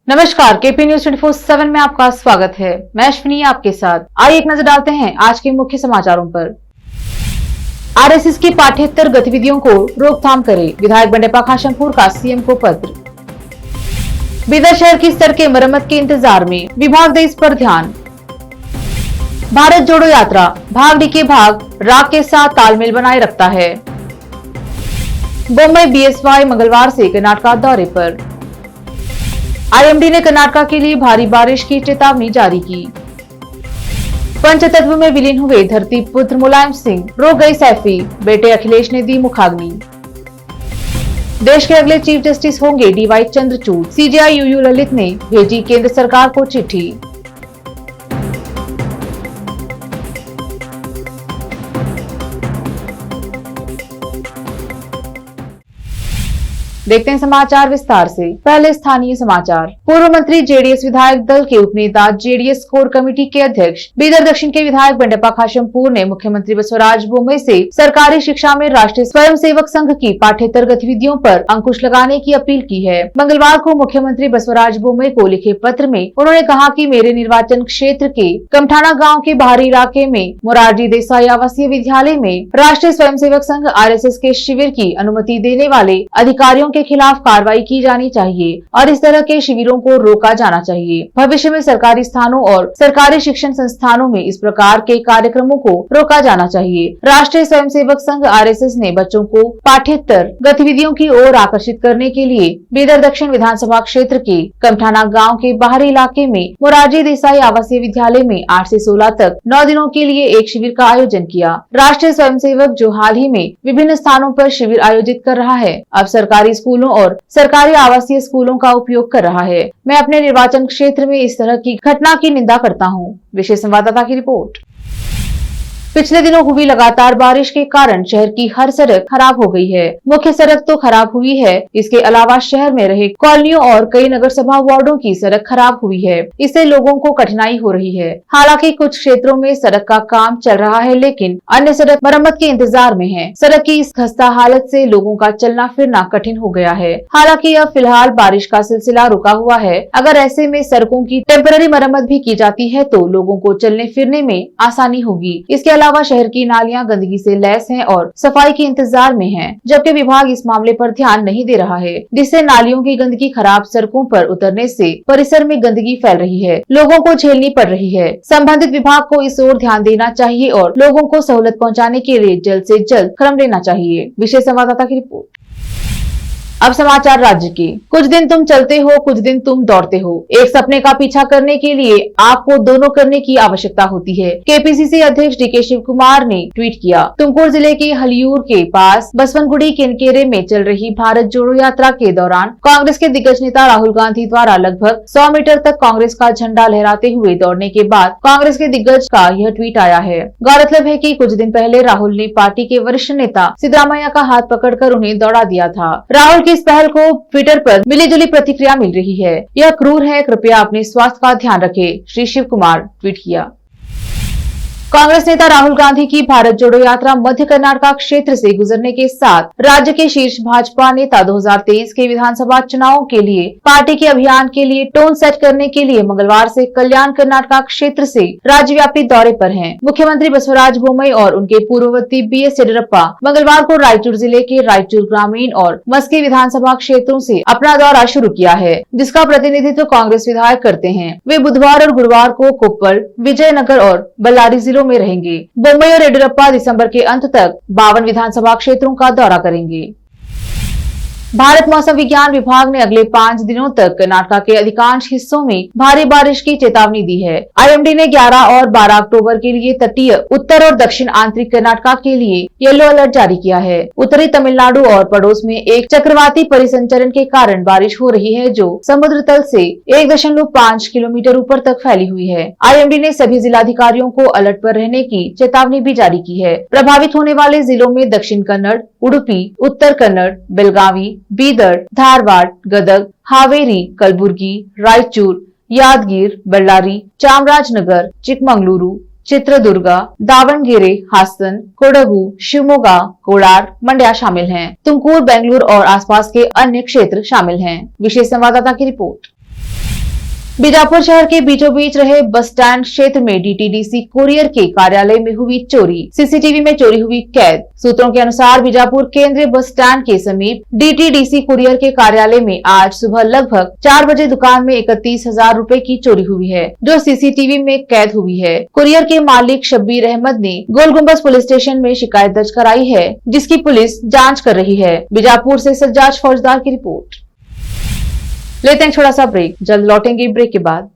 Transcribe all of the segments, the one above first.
नमस्कार, KP news 24/7 में आपका स्वागत है। मैं अश्विनी आपके साथ। आइए एक नजर डालते हैं आज के मुख्य समाचारों पर। आरएसएस की पाठ्येतर गतिविधियों को रोकथाम करे, विधायक बंडेप्पा खाशमपुर का सीएम को पत्र। बीदर शहर की सड़कें मरम्मत के इंतजार में, विभाग दे इस पर ध्यान। भारत जोड़ो यात्रा, भाग डी के भाग राग के साथ तालमेल बनाए रखता है। बम्बई बीएसवाई मंगलवार से कर्नाटक दौरे पर। आईएमडी ने कर्नाटक के लिए भारी बारिश की चेतावनी जारी की। पंचतत्व में विलीन हुए धरती पुत्र मुलायम सिंह, रो गई सैफी, बेटे अखिलेश ने दी मुखाग्नि। देश के अगले चीफ जस्टिस होंगे DY Chandrachud, CJI UU Lalit ने भेजी केंद्र सरकार को चिट्ठी। देखते हैं समाचार विस्तार से। पहले स्थानीय समाचार। पूर्व मंत्री जेडीएस विधायक दल के उपनेता, जेडीएस कोर कमेटी के अध्यक्ष, बीदर दक्षिण के विधायक बंडेप्पा खाशमपुर ने मुख्यमंत्री बसवराज बोम्मई से सरकारी शिक्षा में राष्ट्रीय स्वयंसेवक संघ की पाठ्येतर गतिविधियों पर अंकुश लगाने की अपील की है। मंगलवार को मुख्यमंत्री बसवराज बोम्मई को लिखे पत्र में उन्होंने कहा कि मेरे निर्वाचन क्षेत्र के कमठाना गाँव के बाहरी इलाके में मोरारजी देसाई आवासीय विद्यालय में राष्ट्रीय स्वयंसेवक संघ आरएसएस के शिविर की अनुमति देने वाले अधिकारियों के खिलाफ कार्रवाई की जानी चाहिए और इस तरह के शिविरों को रोका जाना चाहिए। भविष्य में सरकारी स्थानों और सरकारी शिक्षण संस्थानों में इस प्रकार के कार्यक्रमों को रोका जाना चाहिए। राष्ट्रीय स्वयंसेवक संघ आरएसएस ने बच्चों को पाठ्येतर गतिविधियों की ओर आकर्षित करने के लिए बीदर दक्षिण विधानसभा क्षेत्र के कमठाना गाँव के बाहरी इलाके में मोरारजी देसाई आवासीय विद्यालय में 8 से 16 तक 9 दिनों के लिए एक शिविर का आयोजन किया। राष्ट्रीय स्वयंसेवक जो हाल ही में विभिन्न स्थानों पर शिविर आयोजित कर रहा है, अब सरकारी स्कूलों और सरकारी आवासीय स्कूलों का उपयोग कर रहा है। मैं अपने निर्वाचन क्षेत्र में इस तरह की घटना की निंदा करता हूं। विशेष संवाददाता की रिपोर्ट। पिछले दिनों हुई लगातार बारिश के कारण शहर की हर सड़क खराब हो गई है। मुख्य सड़क तो खराब हुई है, इसके अलावा शहर में रहे कॉलोनियों और कई नगर सभा वार्डों की सड़क खराब हुई है। इससे लोगों को कठिनाई हो रही है। हालांकि कुछ क्षेत्रों में सड़क का काम चल रहा है, लेकिन अन्य सड़क मरम्मत के इंतजार में है। सड़क की इस खस्ता हालत से लोगों का चलना फिरना कठिन हो गया है। हालांकि अब फिलहाल बारिश का सिलसिला रुका हुआ है। अगर ऐसे में सड़कों की टेम्पररी मरम्मत भी की जाती है तो लोगों को चलने फिरने में आसानी होगी। इसके अलावा शहर की नालियां गंदगी से लैस हैं और सफाई के इंतजार में हैं, जबकि विभाग इस मामले पर ध्यान नहीं दे रहा है, जिससे नालियों की गंदगी खराब सड़कों पर उतरने से परिसर में गंदगी फैल रही है, लोगों को झेलनी पड़ रही है। संबंधित विभाग को इस ओर ध्यान देना चाहिए और लोगों को सहूलत पहुँचाने के लिए जल्द से जल्द कदम लेना चाहिए। विशेष संवाददाता की रिपोर्ट। अब समाचार राज्य के। कुछ दिन तुम चलते हो, कुछ दिन तुम दौड़ते हो। एक सपने का पीछा करने के लिए आपको दोनों करने की आवश्यकता होती है। केपीसीसी अध्यक्ष डीके शिव कुमार ने ट्वीट किया। तुमकुर जिले के हलियूर के पास बसवनगुड़ी केनकेरे में चल रही भारत जोड़ो यात्रा के दौरान कांग्रेस के दिग्गज नेता राहुल गांधी द्वारा लगभग 100 मीटर तक कांग्रेस का झंडा लहराते हुए दौड़ने के बाद कांग्रेस के दिग्गज का यह ट्वीट आया है। गौरतलब है कि कुछ दिन पहले राहुल ने पार्टी के वरिष्ठ नेता सिद्धरामैया का हाथ पकड़कर उन्हें दौड़ा दिया था। राहुल की इस पहल को ट्विटर पर मिलीजुली प्रतिक्रिया मिल रही है। यह क्रूर है, कृपया अपने स्वास्थ्य का ध्यान रखें, श्री शिव कुमार ट्वीट किया। कांग्रेस नेता राहुल गांधी की भारत जोड़ो यात्रा मध्य कर्नाटक क्षेत्र से गुजरने के साथ राज्य के शीर्ष भाजपा नेता 2023 के विधानसभा चुनावों के लिए पार्टी के अभियान के लिए टोन सेट करने के लिए मंगलवार से कल्याण कर्नाटक क्षेत्र से राज्यव्यापी दौरे पर हैं। मुख्यमंत्री बसवराज बोम्मई और उनके पूर्ववर्ती बीएस येदियुरप्पा मंगलवार को रायचूर जिले के रायचूर ग्रामीण और मस्की विधानसभा क्षेत्रों से अपना दौरा शुरू किया है, जिसका प्रतिनिधित्व कांग्रेस विधायक करते हैं। वे बुधवार और गुरुवार को कोप्पल, विजयनगर और बल्लारी जिलों में रहेंगे। बोम्मई और येदियुरप्पा दिसंबर के अंत तक 52 विधानसभा क्षेत्रों का दौरा करेंगे। भारत मौसम विज्ञान विभाग ने अगले 5 दिनों तक कर्नाटक के अधिकांश हिस्सों में भारी बारिश की चेतावनी दी है। आईएमडी ने 11 और 12 अक्टूबर के लिए तटीय उत्तर और दक्षिण आंतरिक कर्नाटक के लिए येलो अलर्ट जारी किया है। उत्तरी तमिलनाडु और पड़ोस में एक चक्रवाती परिसंचरण के कारण बारिश हो रही है, जो समुद्र तल से 1.5 किलोमीटर ऊपर तक फैली हुई है। आईएमडी ने सभी जिलाधिकारियों को अलर्ट पर रहने की चेतावनी भी जारी की है। प्रभावित होने वाले जिलों में दक्षिण कन्नड़, उडुपी, उत्तर कन्नड़, बेलगावी, बीदर, धारवाड़, गदग, हावेरी, कलबुर्गी, रायचूर, यादगीर, बल्लारी, चामराजनगर, चिकमंगलुरु, चित्रदुर्गा, दावणगेरे, हासन, कोडगु, शिवमोगा, कोलार, मंड्या शामिल हैं। तुमकुर, बेंगलुरु और आसपास के अन्य क्षेत्र शामिल हैं। विशेष संवाददाता की रिपोर्ट। बीजापुर शहर के बीचों बीच रहे बस स्टैंड क्षेत्र में डीटीडीसी कुरियर के कार्यालय में हुई चोरी, सीसीटीवी में चोरी हुई कैद। सूत्रों के अनुसार बीजापुर केंद्रीय बस स्टैंड के समीप डीटीडीसी कुरियर के कार्यालय में आज सुबह लगभग 4 बजे दुकान में 31,000 रुपए की चोरी हुई है, जो सीसीटीवी में कैद हुई है। कुरियर के मालिक शब्बीर अहमद ने गोल गुम्बज पुलिस स्टेशन में शिकायत दर्ज कराई है, जिसकी पुलिस जाँच कर रही है। बीजापुर से सज्जाद फौजदार की रिपोर्ट। लेते हैं छोटा सा ब्रेक, जल्द लौटेंगे ब्रेक के बाद।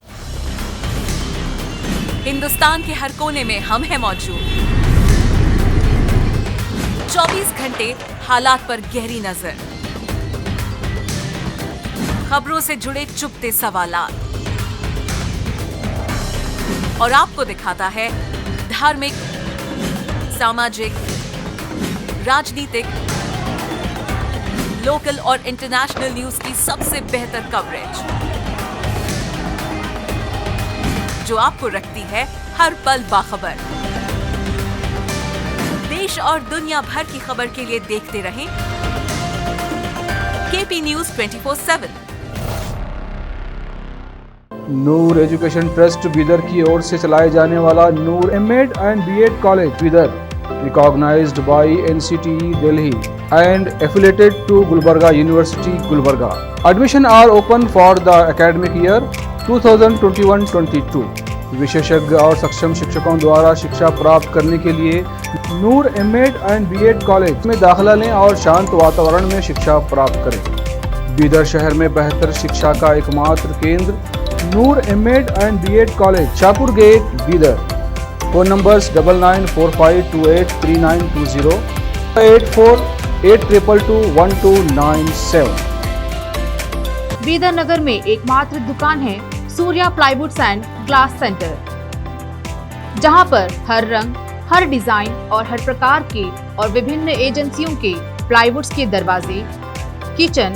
हिंदुस्तान के हर कोने में हम हैं मौजूद। 24 घंटे हालात पर गहरी नजर, खबरों से जुड़े चुपते सवालात, और आपको दिखाता है धार्मिक, सामाजिक, राजनीतिक, लोकल और इंटरनेशनल न्यूज की सबसे बेहतर कवरेज, जो आपको रखती है हर पल बाखबर। देश और दुनिया भर की खबर के लिए देखते रहें KP news 24/7। Noor education trust Bidar की ओर से चलाए जाने वाला Noor MEd and BEd college Bidar, recognized by NCTE Delhi and affiliated to Gulbarga University, Gulbarga. Admission are open for the academic year 2021-22. विशेषज्ञ और सक्षम शिक्षकों द्वारा शिक्षा प्राप्त करने के लिए नूर एमएड एंड बीएड कॉलेज में दाखिला लें और शांत वातावरण में शिक्षा प्राप्त करें। बीदर शहर में बेहतर शिक्षा का एकमात्र केंद्र Noor MEd and BEd college, Shahpur gate, Bidar. Phone numbers 9945283920, 8482221297। Bidar नगर में एकमात्र दुकान है Surya plywoods and glass centre, जहां पर हर रंग, हर डिजाइन और हर प्रकार के और विभिन्न एजेंसियों के प्लाईवुड्स के दरवाजे, किचन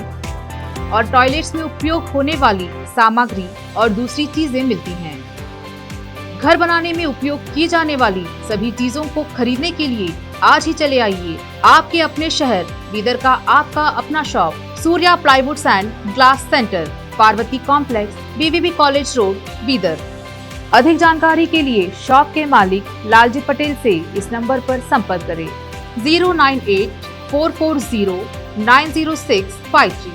और टॉयलेट्स में उपयोग होने वाली सामग्री और दूसरी चीजें मिलती हैं। घर बनाने में उपयोग की जाने वाली सभी चीजों को खरीदने के लिए आज ही चले आइए आपके अपने शहर बीदर का आपका अपना shop Surya plywoods and glass centre, Parvati complex, BVB college road, Bidar. अधिक जानकारी के लिए शॉप के मालिक लालजी पटेल से इस नंबर पर संपर्क करें 09844090653।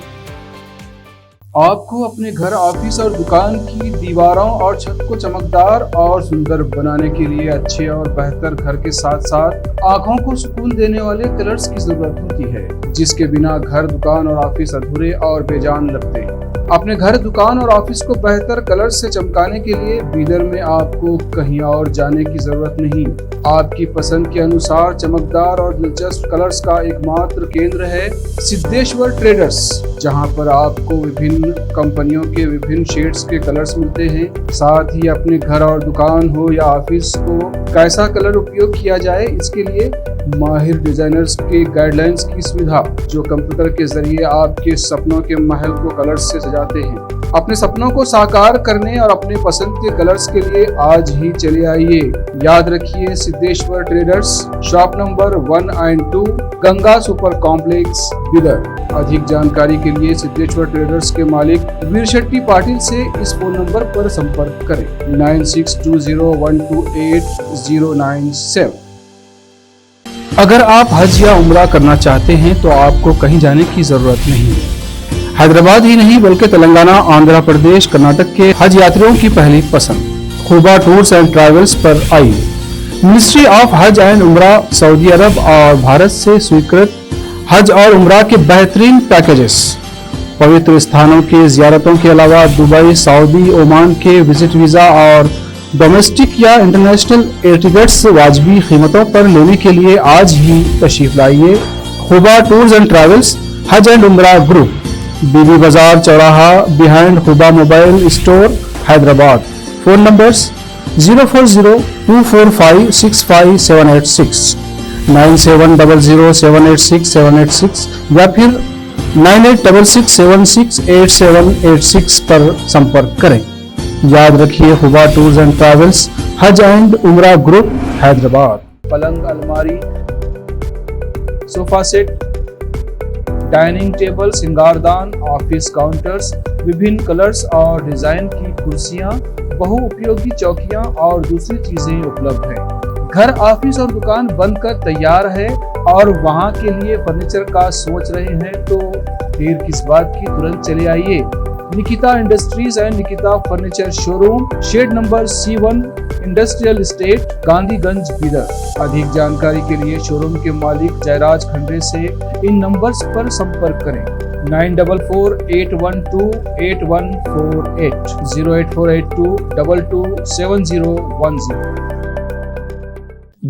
आपको अपने घर, ऑफिस और दुकान की दीवारों और छत को चमकदार और सुंदर बनाने के लिए अच्छे और बेहतर घर के साथ साथ आंखों को सुकून देने वाले कलर्स की जरूरत होती है, जिसके बिना घर, दुकान और ऑफिस अधूरे और बेजान लगते हैं। अपने घर, दुकान और ऑफिस को बेहतर कलर से चमकाने के लिए बीदर में आपको कहीं और जाने की जरूरत नहीं। आपकी पसंद के अनुसार चमकदार और दिलचस्प कलर्स का एकमात्र केंद्र है सिद्धेश्वर ट्रेडर्स, जहां पर आपको विभिन्न कंपनियों के विभिन्न शेड्स के कलर्स मिलते हैं। साथ ही अपने घर और दुकान हो या ऑफिस को कैसा कलर उपयोग किया जाए, इसके लिए माहिर डिजाइनर्स के गाइडलाइंस की सुविधा, जो कंप्यूटर के जरिए आपके सपनों के महल को कलर्स से सजाते हैं। अपने सपनों को साकार करने और अपने पसंद के कलर्स के लिए आज ही चले आइए। याद रखिए, Siddheshwar traders, shop number 1 and 2, Ganga super complex, Bidar. अधिक जानकारी के लिए सिद्धेश्वर ट्रेडर्स के मालिक वीर शेट्टी पाटिल से इस फोन नंबर पर संपर्क करें 9620128097। अगर आप हज या उम्रा करना चाहते हैं तो आपको कहीं जाने की जरूरत नहीं है। हैदराबाद ही नहीं बल्कि तेलंगाना, आंध्र प्रदेश, कर्नाटक के हज यात्रियों की पहली पसंद खुबा टूर्स एंड ट्रैवल्स पर आइए। मिनिस्ट्री ऑफ हज एंड उम्रा, सऊदी अरब और भारत से स्वीकृत हज और उम्रा के बेहतरीन पैकेजेस, पवित्र स्थानों के जियारतों के अलावा दुबई, सऊदी, ओमान के विजिट वीजा और डोमेस्टिक या इंटरनेशनल एयर टिकट्स वाजबी कीमतों पर लेने के लिए आज ही तशरीफ लाइए। Khuba tours and travels, Hajj and Umrah group, Bibi Bazar चौराहा, behind Khuba mobile store, Hyderabad. Phone numbers 04024565786, 9700786786 या फिर 9866768786 पर संपर्क करें। याद रखिए, Khuba tours and travels, Hajj and Umrah group, Hyderabad. पलंग, अलमारी, सोफा सेट, डाइनिंग टेबल, श्रृंगारदान, ऑफिस काउंटर्स, विभिन्न कलर्स और डिजाइन की कुर्सियां, बहुउपयोगी चौकियां और दूसरी चीजें उपलब्ध हैं। घर, ऑफिस और दुकान बनकर तैयार है और वहां के लिए फर्नीचर का सोच रहे हैं तो देर किस बात की, तुरंत चले आइए। Nikita industries and Nikita furniture showroom, shed number C1, industrial estate, Gandhiganj, Bidar. अधिक जानकारी के लिए शोरूम के मालिक जयराज खंडे से इन नंबर्स पर संपर्क करें। 9448128148, 08482227010।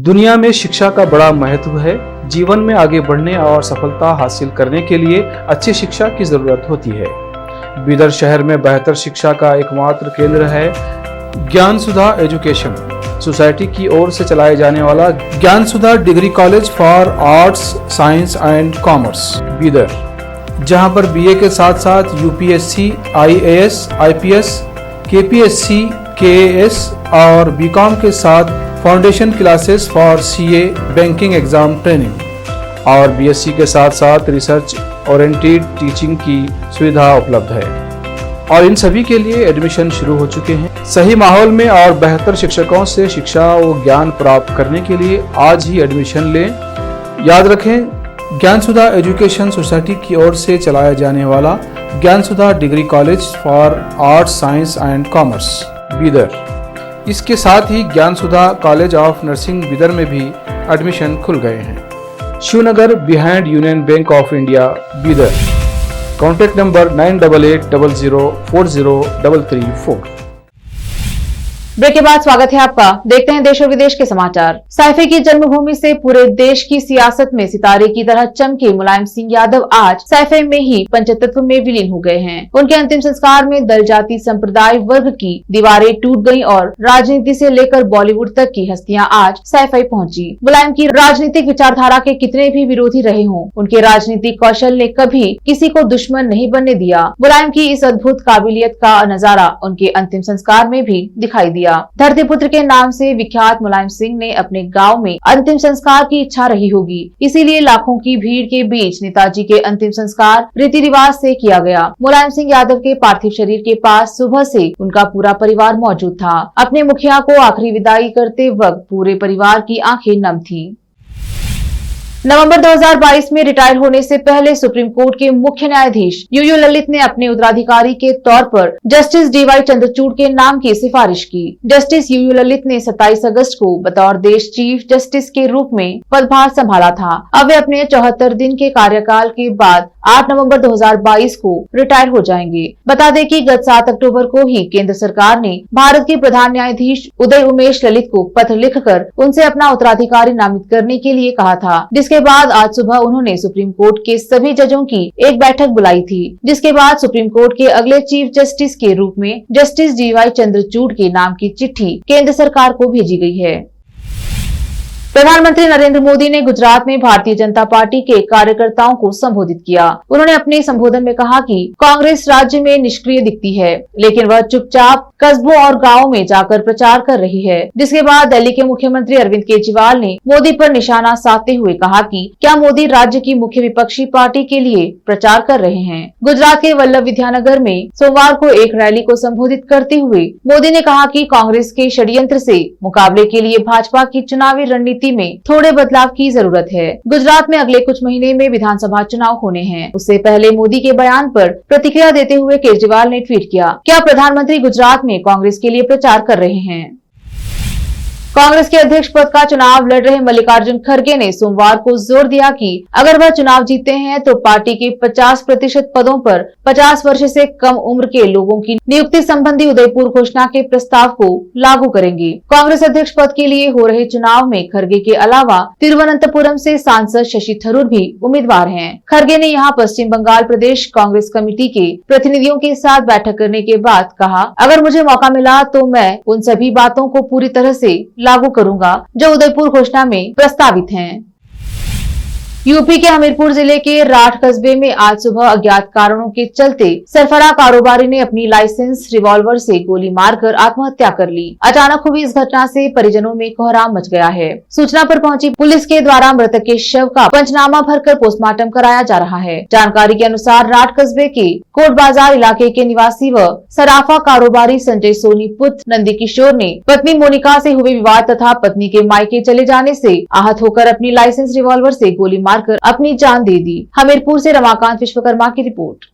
दुनिया में शिक्षा का बड़ा महत्व है। जीवन में आगे बढ़ने और सफलता हासिल करने के लिए अच्छी शिक्षा की जरूरत होती है। बीदर शहर में बेहतर शिक्षा का एकमात्र केंद्र है ज्ञान सुधा एजुकेशन सोसाइटी की ओर से चलाए जाने वाला Gyan Sudha degree college for arts, science and commerce Bidar, जहां पर बीए के साथ साथ UPSC, IAS, IPS, KPSC, KAS और बीकॉम के साथ foundation classes for CA, banking exam training और बीएससी के साथ साथ रिसर्च ओरिएंटेड टीचिंग की सुविधा उपलब्ध है और इन सभी के लिए एडमिशन शुरू हो चुके हैं। सही माहौल में और बेहतर शिक्षकों से शिक्षा व ज्ञान प्राप्त करने के लिए आज ही एडमिशन लें। याद रखें, ज्ञान सुधा एजुकेशन सोसाइटी की ओर से चलाया जाने वाला Gyan Sudha degree college for arts, science and commerce Bidar, इसके साथ ही Gyan Sudha college of nursing Bidar में भी एडमिशन खुल गए हैं। Shivnagar behind Union Bank of India Bidar. Contact number 9880403334। Break के बाद स्वागत है आपका। देखते हैं देश और विदेश के समाचार। साइफे की जन्मभूमि से पूरे देश की सियासत में सितारे की तरह चमके मुलायम सिंह यादव आज साइफे में ही पंचतत्व में विलीन हो गए हैं। उनके अंतिम संस्कार में दल, जाति, संप्रदाय, वर्ग की दीवारें टूट गईं और राजनीति से लेकर बॉलीवुड तक की हस्तियां आज साइफे पहुंची। मुलायम की राजनीतिक विचारधारा के कितने भी विरोधी रहे हों, उनके राजनीतिक कौशल ने कभी किसी को दुश्मन नहीं बनने दिया। मुलायम की इस अद्भुत काबिलियत का नजारा उनके अंतिम संस्कार में भी दिखाई दिया। धरतीपुत्र के नाम से विख्यात मुलायम सिंह ने अपने गांव में अंतिम संस्कार की इच्छा रही होगी, इसीलिए लाखों की भीड़ के बीच नेताजी के अंतिम संस्कार रीति रिवाज से किया गया। मुलायम सिंह यादव के पार्थिव शरीर के पास सुबह से उनका पूरा परिवार मौजूद था। अपने मुखिया को आखिरी विदाई करते वक्त पूरे परिवार की आंखें नम थी। नवंबर 2022 में रिटायर होने से पहले सुप्रीम कोर्ट के मुख्य न्यायाधीश यूयू ललित ने अपने उत्तराधिकारी के तौर पर जस्टिस DY चंद्रचूड़ के नाम की सिफारिश की। जस्टिस यूयू ललित ने 27 अगस्त को बतौर देश चीफ जस्टिस के रूप में पदभार संभाला था। अब वे अपने 74 दिन के कार्यकाल के बाद 8 नवंबर 2022 को रिटायर हो जाएंगे। बता दें कि गत 7 अक्टूबर को ही केंद्र सरकार ने भारत के प्रधान न्यायाधीश उदय उमेश ललित को पत्र लिखकर उनसे अपना उत्तराधिकारी नामित करने के लिए कहा था, जिसके बाद आज सुबह उन्होंने सुप्रीम कोर्ट के सभी जजों की एक बैठक बुलाई थी, जिसके बाद सुप्रीम कोर्ट के अगले चीफ जस्टिस के रूप में जस्टिस DY चंद्रचूड़ के नाम की चिट्ठी केंद्र सरकार को भेजी गई है। प्रधानमंत्री नरेंद्र मोदी ने गुजरात में भारतीय जनता पार्टी के कार्यकर्ताओं को संबोधित किया। उन्होंने अपने संबोधन में कहा कि कांग्रेस राज्य में निष्क्रिय दिखती है, लेकिन वह चुपचाप कस्बों और गांवों में जाकर प्रचार कर रही है। जिसके बाद दिल्ली के मुख्यमंत्री अरविंद केजरीवाल ने मोदी पर निशाना साधते हुए कहा कि क्या मोदी राज्य की मुख्य विपक्षी पार्टी के लिए प्रचार कर रहे हैं। गुजरात के वल्लभ विद्यानगर में सोमवार को एक रैली को संबोधित करते हुए मोदी ने कहा कि कांग्रेस के षड्यंत्र से मुकाबले के लिए भाजपा की चुनावी रणनीति में थोड़े बदलाव की जरूरत है। गुजरात में अगले कुछ महीने में विधानसभा चुनाव होने हैं। उससे पहले मोदी के बयान पर प्रतिक्रिया देते हुए केजरीवाल ने ट्वीट किया, क्या प्रधानमंत्री गुजरात में कांग्रेस के लिए प्रचार कर रहे हैं। कांग्रेस के अध्यक्ष पद का चुनाव लड़ रहे मल्लिकार्जुन खड़गे ने सोमवार को जोर दिया कि अगर वह चुनाव जीतते हैं तो पार्टी के 50% पदों पर 50 वर्ष से कम उम्र के लोगों की नियुक्ति संबंधी उदयपुर घोषणा के प्रस्ताव को लागू करेंगे। कांग्रेस अध्यक्ष पद के लिए हो रहे चुनाव में खड़गे के अलावा तिरुवनंतपुरम से सांसद शशि थरूर भी उम्मीदवार हैं। खड़गे ने यहां पश्चिम बंगाल प्रदेश कांग्रेस कमेटी के प्रतिनिधियों के साथ बैठक करने के बाद कहा, अगर मुझे मौका मिला तो मैं उन सभी बातों को पूरी तरह से लागू करूंगा जो उदयपुर घोषणा में प्रस्तावित हैं। यूपी के हमीरपुर जिले के राठ कस्बे में आज सुबह अज्ञात कारणों के चलते सरफरा कारोबारी ने अपनी लाइसेंस रिवॉल्वर से गोली मारकर आत्महत्या कर ली। अचानक हुई इस घटना से परिजनों में कोहराम मच गया है। सूचना पर पहुंची पुलिस के द्वारा मृतक के शव का पंचनामा भरकर पोस्टमार्टम कराया जा रहा है। जानकारी के अनुसार राठ कस्बे के कोट बाजार इलाके के निवासी व सराफा कारोबारी संजय सोनी पुत्र नंदी किशोर ने पत्नी मोनिका से हुए विवाद तथा पत्नी के मायके चले जाने से आहत होकर अपनी लाइसेंस रिवॉल्वर से गोली मारकर अपनी जान दे दी। हमीरपुर से रमाकांत विश्वकर्मा की रिपोर्ट।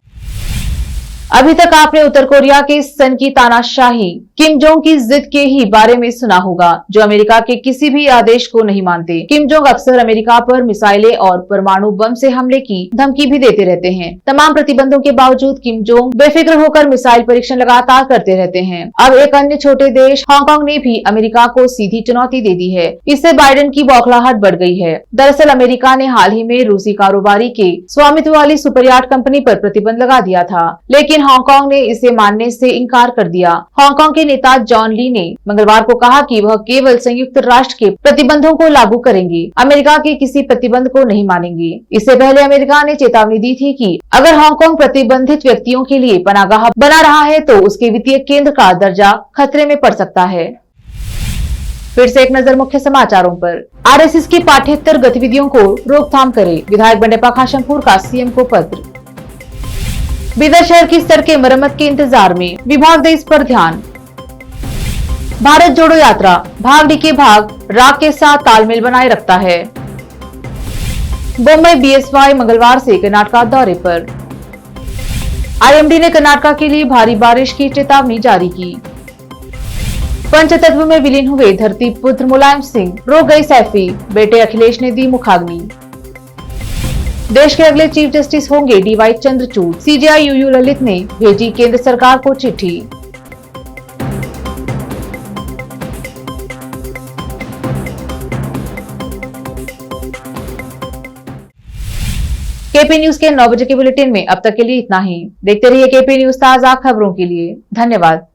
अभी तक आपने उत्तर कोरिया के सन की तानाशाही किम जोंग की जिद के ही बारे में सुना होगा, जो अमेरिका के किसी भी आदेश को नहीं मानते। किम जोंग अक्सर अमेरिका पर मिसाइलें और परमाणु बम से हमले की धमकी भी देते रहते हैं। तमाम प्रतिबंधों के बावजूद किम जोंग बेफिक्र होकर मिसाइल परीक्षण लगातार करते रहते हैं। अब एक अन्य छोटे देश हांगकांग ने भी अमेरिका को सीधी चुनौती दे दी है। इससे बाइडेन की बौखलाहट बढ़ गई है। दरअसल अमेरिका ने हाल ही में रूसी कारोबारी के स्वामित्व वाली सुपरयाट कंपनी पर प्रतिबंध लगा दिया था, लेकिन हांगकांग ने इसे मानने से इनकार कर दिया। हांगकांग के नेता जॉन ली ने मंगलवार को कहा कि वह केवल संयुक्त राष्ट्र के प्रतिबंधों को लागू करेंगे, अमेरिका के किसी प्रतिबंध को नहीं मानेंगे। इससे पहले अमेरिका ने चेतावनी दी थी कि अगर हांगकांग प्रतिबंधित व्यक्तियों के लिए पनाहगाह बना रहा है तो उसके वित्तीय केंद्र का दर्जा खतरे में पड़ सकता है। फिर से एक नजर मुख्य समाचारों पर। आरएसएस की पाठ्येतर गतिविधियों को रोकथाम करे, विधायक बंडेप्पा खाशमपुर का सीएम को पत्र। बीदर शहर की सड़कें मरम्मत के इंतजार में, विभाग दे इस पर ध्यान। भारत जोड़ो यात्रा, भाग डी के भाग राग के साथ तालमेल बनाए रखता है। बम्बई बीएसवाई मंगलवार से कर्नाटक दौरे पर। आईएमडी ने कर्नाटक के लिए भारी बारिश की चेतावनी जारी की। पंचतत्व में विलीन हुए धरती पुत्र मुलायम सिंह, रोक गई सैफी, बेटे अखिलेश ने दी मुखाग्नि। देश के अगले चीफ जस्टिस होंगे DY Chandrachud, CJI UU Lalit ने भेजी केंद्र सरकार को चिट्ठी। केपी न्यूज के 9 बजे के बुलेटिन में अब तक के लिए इतना ही। देखते रहिए केपी न्यूज ताजा खबरों के लिए। धन्यवाद।